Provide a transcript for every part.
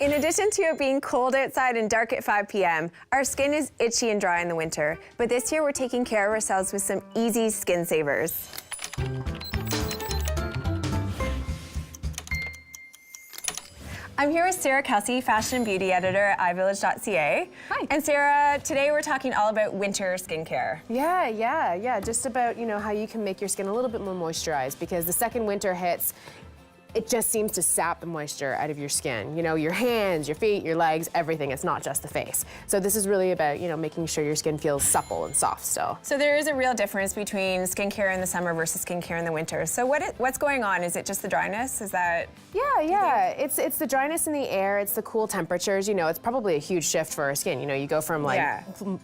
In addition to it being cold outside and dark at 5 p.m., our skin is itchy and dry in the winter. But this year, we're taking care of ourselves with some easy skin savers. I'm here with Sarah Kelsey, fashion and beauty editor at iVillage.ca. Hi. And Sarah, today we're talking all about winter skincare. Yeah, just about, how you can make your skin a little bit more moisturized, because the second winter hits, it just seems to sap the moisture out of your skin. Your hands, your feet, your legs, everything. It's not just the face. So this is really about, making sure your skin feels supple and soft still. So there is a real difference between skincare in the summer versus skincare in the winter. So what's going on? Is it just the dryness? Is that? Yeah. It's the dryness in the air. It's the cool temperatures. It's probably a huge shift for our skin. You go from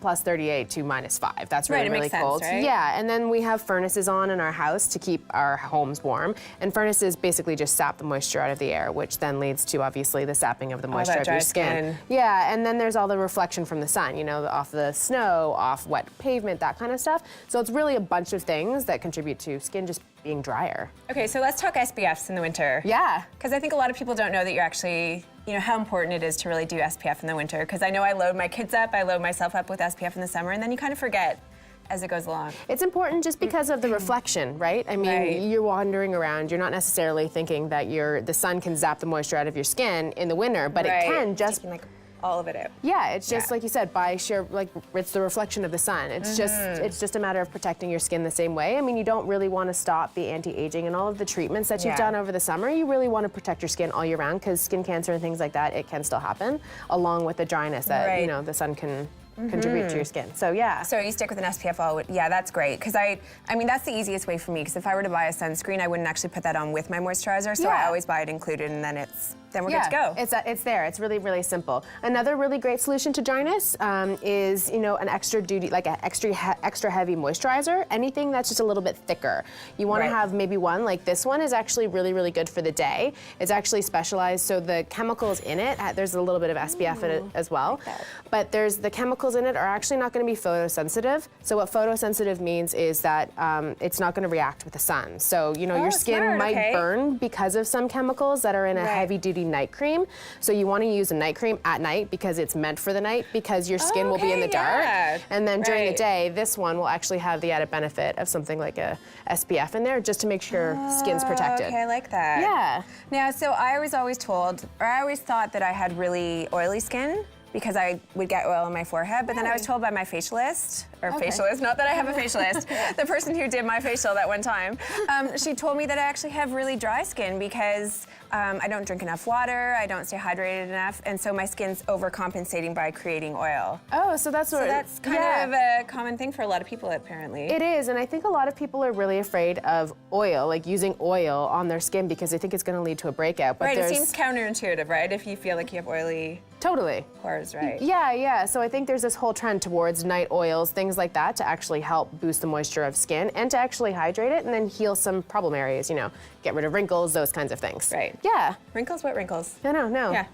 plus 38 to minus 5. That's really, really cold. Sense, right? Yeah, and then we have furnaces on in our house to keep our homes warm. And furnaces basically just sap the moisture out of the air, which then leads to obviously the sapping of the moisture of your skin. Yeah, and then there's all the reflection from the sun, off the snow, off wet pavement, that kind of stuff. So it's really a bunch of things that contribute to skin just being drier. Okay, so let's talk SPFs in the winter. Yeah. Because I think a lot of people don't know that you're actually, how important it is to really do SPF in the winter. Because I know I load my kids up, I load myself up with SPF in the summer, and then you kind of forget as it goes along. It's important just because of the reflection, right? I mean, You're wandering around, you're not necessarily thinking that the sun can zap the moisture out of your skin in the winter, but it can just... Taking, all of it out. Yeah, it's just like you said, it's the reflection of the sun. It's just a matter of protecting your skin the same way. I mean, you don't really want to stop the anti-aging and all of the treatments that you've done over the summer. You really want to protect your skin all year round, because skin cancer and things like that, it can still happen, along with the dryness that, the sun can contribute to your skin. So yeah. So you stick with an SPF all, that's great. Because I mean, that's the easiest way for me, because if I were to buy a sunscreen, I wouldn't actually put that on with my moisturizer, so I always buy it included, and then we're good to go. It's there. It's really, really simple. Another really great solution to dryness is, an extra duty, like an extra heavy moisturizer. Anything that's just a little bit thicker. You want to have maybe one like this one is actually really, really good for the day. It's actually specialized, so the chemicals in it, there's a little bit of SPF in it as well. But the chemicals in it are actually not going to be photosensitive. So what photosensitive means is that it's not going to react with the sun. So, your skin might burn because of some chemicals that are in a heavy-duty night cream. So you want to use a night cream at night, because it's meant for the night, because your skin will be in the dark. And then during the day, this one will actually have the added benefit of something like a SPF in there, just to make sure skin's protected. Okay, I like that. Yeah. Now, so I was always told, or I always thought that I had really oily skin, because I would get oil on my forehead, but then I was told by my facialist, facialist, not that I have a facialist, the person who did my facial that one time, she told me that I actually have really dry skin, because I don't drink enough water, I don't stay hydrated enough, and so my skin's overcompensating by creating oil. Oh, so that's kind of a common thing for a lot of people, apparently. It is, and I think a lot of people are really afraid of oil, like using oil on their skin, because they think it's going to lead to a breakout. But it seems counterintuitive, right? If you feel like you have oily pores, right? Yeah. So I think there's this whole trend towards night oils, things like that, to actually help boost the moisture of skin and to actually hydrate it and then heal some problem areas, get rid of wrinkles, those kinds of things. Right. Yeah. Wrinkles? What wrinkles? No. Yeah.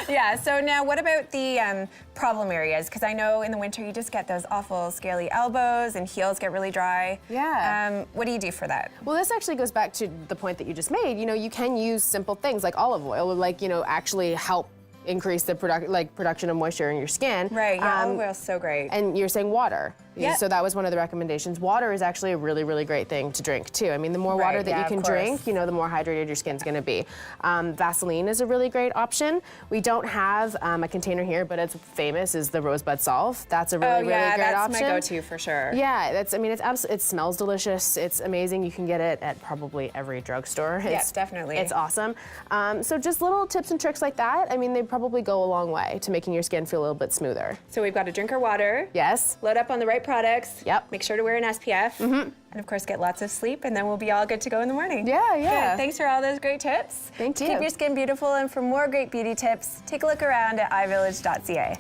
Yeah, so now what about the problem areas? Because I know in the winter you just get those awful scaly elbows and heels get really dry. Yeah. What do you do for that? Well, this actually goes back to the point that you just made. You can use simple things like olive oil, actually help increase the production of moisture in your skin. Right, yeah, olive oil's so great. And you're saying water. Yeah. So that was one of the recommendations. Water is actually a really, really great thing to drink too. I mean, the more water that you can drink, the more hydrated your skin's gonna be. Vaseline is a really great option. We don't have a container here, but it's famous, is the rosebud salve. That's a really, really great option. Yeah, that's my go-to for sure. Yeah, it smells delicious. It's amazing. You can get it at probably every drugstore. Yes, definitely. It's awesome. So just little tips and tricks like that, they probably go a long way to making your skin feel a little bit smoother. So we've got to drink our water. Yes. Load up on the right products. Yep. Make sure to wear an SPF. And of course get lots of sleep, and then we'll be all good to go in the morning. Yeah. Good. Thanks for all those great tips. Thank you. Keep your skin beautiful, and for more great beauty tips, take a look around at iVillage.ca.